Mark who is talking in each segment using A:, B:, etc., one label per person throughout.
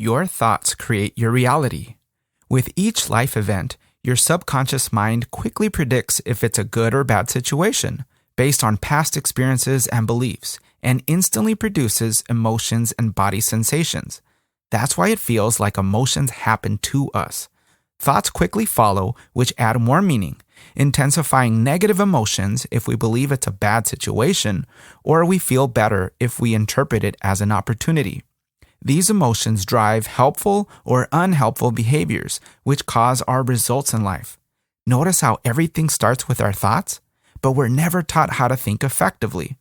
A: Your thoughts create your reality. With each life event, your subconscious mind quickly predicts if it's a good or bad situation based on past experiences and beliefs, and instantly produces emotions and body sensations. That's why it feels like emotions happen to us. Thoughts quickly follow, which add more meaning, intensifying negative emotions if we believe it's a bad situation, or we feel better if we interpret it as an opportunity. These emotions drive helpful or unhelpful behaviors, which cause our results in life. Notice how everything starts with our thoughts, but we're never taught how to think effectively.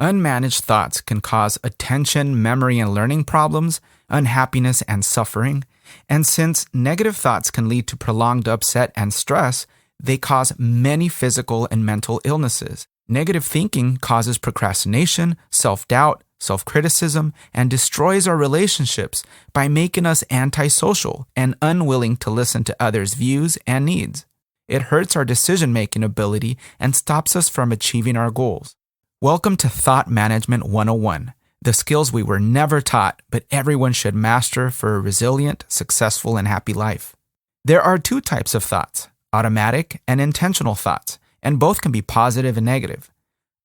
A: Unmanaged thoughts can cause attention, memory, and learning problems, unhappiness, and suffering. And since negative thoughts can lead to prolonged upset and stress, they cause many physical and mental illnesses. Negative thinking causes procrastination, self-doubt, self-criticism, and destroys our relationships by making us antisocial and unwilling to listen to others' views and needs. It hurts our decision-making ability and stops us from achieving our goals. Welcome to Thought Management 101, the skills we were never taught, but everyone should master for a resilient, successful, and happy life. There are two types of thoughts, automatic and intentional thoughts, and both can be positive and negative.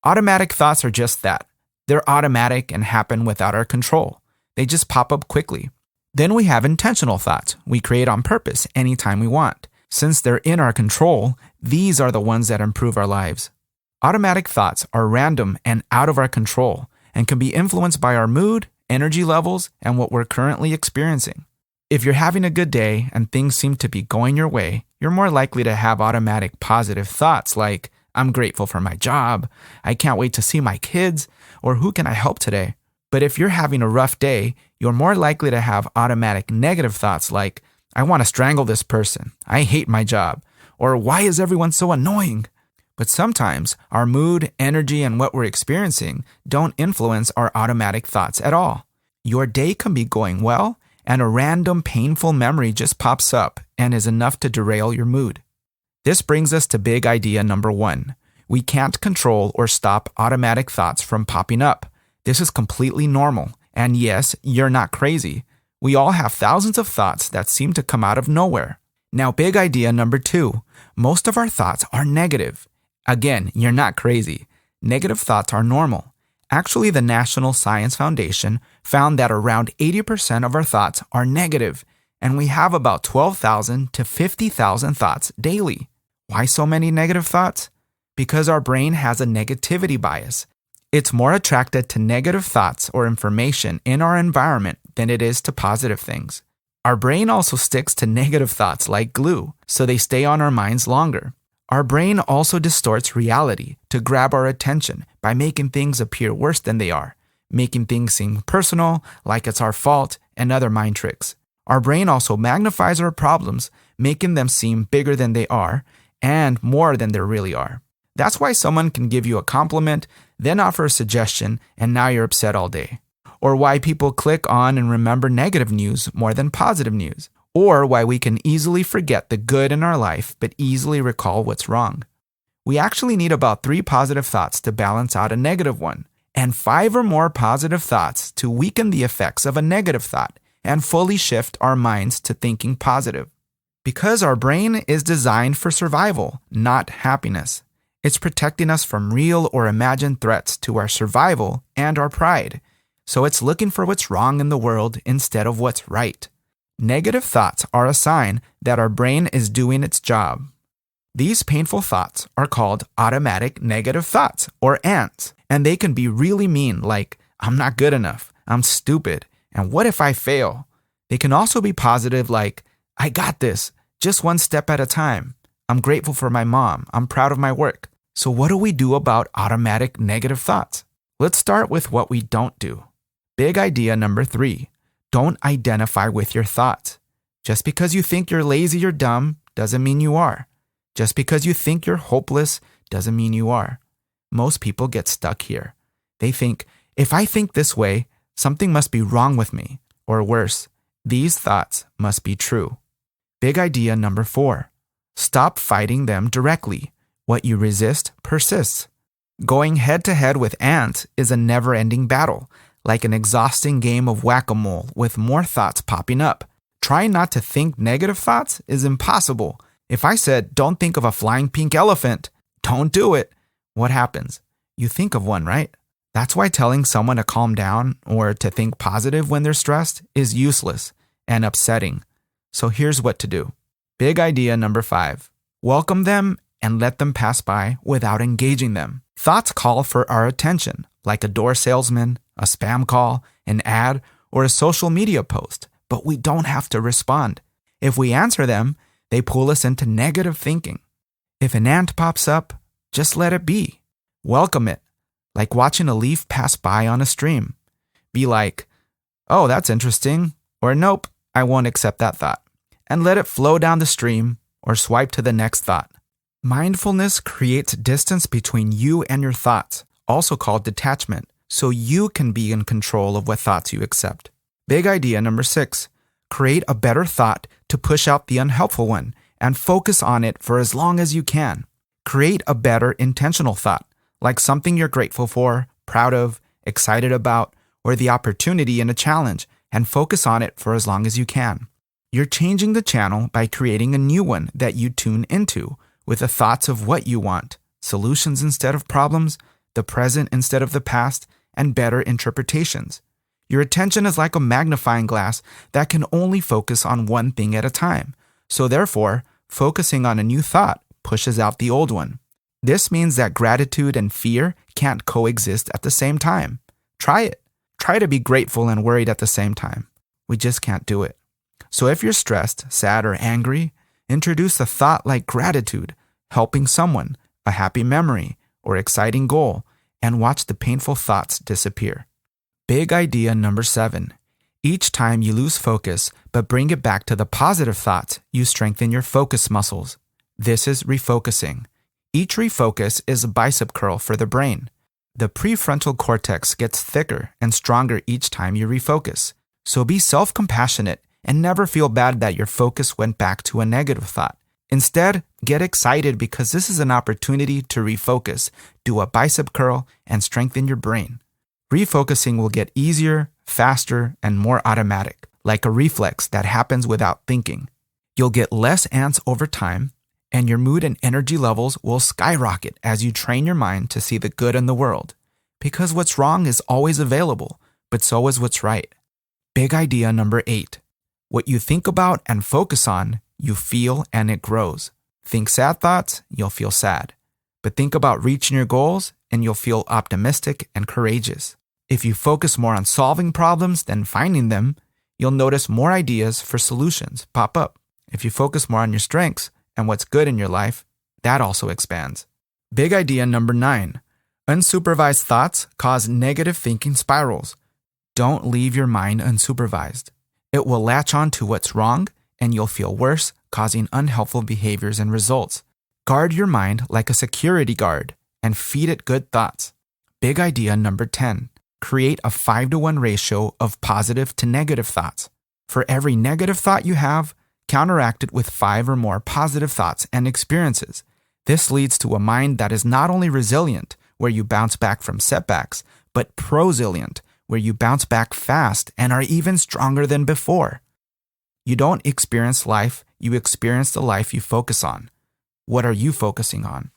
A: Automatic thoughts are just that. They're automatic and happen without our control. They just pop up quickly. Then we have intentional thoughts we create on purpose anytime we want. Since they're in our control, these are the ones that improve our lives. Automatic thoughts are random and out of our control and can be influenced by our mood, energy levels, and what we're currently experiencing. If you're having a good day and things seem to be going your way, you're more likely to have automatic positive thoughts like, I'm grateful for my job, I can't wait to see my kids, or who can I help today? But if you're having a rough day, you're more likely to have automatic negative thoughts like, I want to strangle this person, I hate my job, or why is everyone so annoying? But sometimes our mood, energy, and what we're experiencing don't influence our automatic thoughts at all. Your day can be going well, and a random painful memory just pops up and is enough to derail your mood. This brings us to big idea number 1. We can't control or stop automatic thoughts from popping up. This is completely normal. And yes, you're not crazy. We all have thousands of thoughts that seem to come out of nowhere. Now, big idea number 2. Most of our thoughts are negative. Again, you're not crazy. Negative thoughts are normal. Actually, the National Science Foundation found that around 80% of our thoughts are negative, and we have about 12,000 to 50,000 thoughts daily. Why so many negative thoughts? Because our brain has a negativity bias. It's more attracted to negative thoughts or information in our environment than it is to positive things. Our brain also sticks to negative thoughts like glue, so they stay on our minds longer. Our brain also distorts reality to grab our attention by making things appear worse than they are, making things seem personal, like it's our fault, and other mind tricks. Our brain also magnifies our problems, making them seem bigger than they are and more than they really are. That's why someone can give you a compliment, then offer a suggestion, and now you're upset all day. Or why people click on and remember negative news more than positive news. Or why we can easily forget the good in our life but easily recall what's wrong. We actually need about 3 positive thoughts to balance out a negative one, and 5 or more positive thoughts to weaken the effects of a negative thought and fully shift our minds to thinking positive. Because our brain is designed for survival, not happiness. It's protecting us from real or imagined threats to our survival and our pride. So it's looking for what's wrong in the world instead of what's right. Negative thoughts are a sign that our brain is doing its job. These painful thoughts are called automatic negative thoughts, or ANTs, and they can be really mean, like, I'm not good enough, I'm stupid, and what if I fail? They can also be positive, like, I got this, just one step at a time. I'm grateful for my mom, I'm proud of my work. So what do we do about automatic negative thoughts? Let's start with what we don't do. Big idea number 3. Don't identify with your thoughts. Just because you think you're lazy or dumb doesn't mean you are. Just because you think you're hopeless doesn't mean you are. Most people get stuck here. They think, if I think this way, something must be wrong with me. Or worse, these thoughts must be true. Big idea number 4. Stop fighting them directly. What you resist persists. Going head to head with ants is a never-ending battle. like an exhausting game of whack-a-mole with more thoughts popping up. Trying not to think negative thoughts is impossible. If I said, don't think of a flying pink elephant, don't do it, what happens? You think of one, right? That's why telling someone to calm down or to think positive when they're stressed is useless and upsetting. So here's what to do. Big idea number 5. Welcome them and let them pass by without engaging them. Thoughts call for our attention, like a door salesman, a spam call, an ad, or a social media post, but we don't have to respond. If we answer them, they pull us into negative thinking. If an ant pops up, just let it be. Welcome it, like watching a leaf pass by on a stream. Be like, oh, that's interesting, or nope, I won't accept that thought, and let it flow down the stream or swipe to the next thought. Mindfulness creates distance between you and your thoughts, also called detachment, so you can be in control of what thoughts you accept. Big idea number 6. Create a better thought to push out the unhelpful one and focus on it for as long as you can. Create a better intentional thought, like something you're grateful for, proud of, excited about, or the opportunity in a challenge, and focus on it for as long as you can. You're changing the channel by creating a new one that you tune into with the thoughts of what you want, solutions instead of problems, the present instead of the past, and better interpretations. Your attention is like a magnifying glass that can only focus on one thing at a time. So therefore, focusing on a new thought pushes out the old one. This means that gratitude and fear can't coexist at the same time. Try it. Try to be grateful and worried at the same time. We just can't do it. So if you're stressed, sad, or angry, introduce a thought like gratitude, helping someone, a happy memory, or exciting goal, and watch the painful thoughts disappear. Big idea number 7. Each time you lose focus but bring it back to the positive thoughts, you strengthen your focus muscles. This is refocusing. Each refocus is a bicep curl for the brain. The prefrontal cortex gets thicker and stronger each time you refocus. So be self-compassionate and never feel bad that your focus went back to a negative thought. Instead, get excited because this is an opportunity to refocus, do a bicep curl, and strengthen your brain. Refocusing will get easier, faster, and more automatic, like a reflex that happens without thinking. You'll get less ants over time, and your mood and energy levels will skyrocket as you train your mind to see the good in the world. Because what's wrong is always available, but so is what's right. Big idea number 8. What you think about and focus on, you feel and it grows. Think sad thoughts, you'll feel sad. But think about reaching your goals and you'll feel optimistic and courageous. If you focus more on solving problems than finding them, you'll notice more ideas for solutions pop up. If you focus more on your strengths and what's good in your life, that also expands. Big idea number 9. Unsupervised thoughts cause negative thinking spirals. Don't leave your mind unsupervised. It will latch on to what's wrong and you'll feel worse, causing unhelpful behaviors and results. Guard your mind like a security guard and feed it good thoughts. Big idea number 10. Create a 5-to-1 ratio of positive to negative thoughts. For every negative thought you have, counteract it with 5 or more positive thoughts and experiences. This leads to a mind that is not only resilient, where you bounce back from setbacks, but prosilient, where you bounce back fast and are even stronger than before. You don't experience life, you experience the life you focus on. What are you focusing on?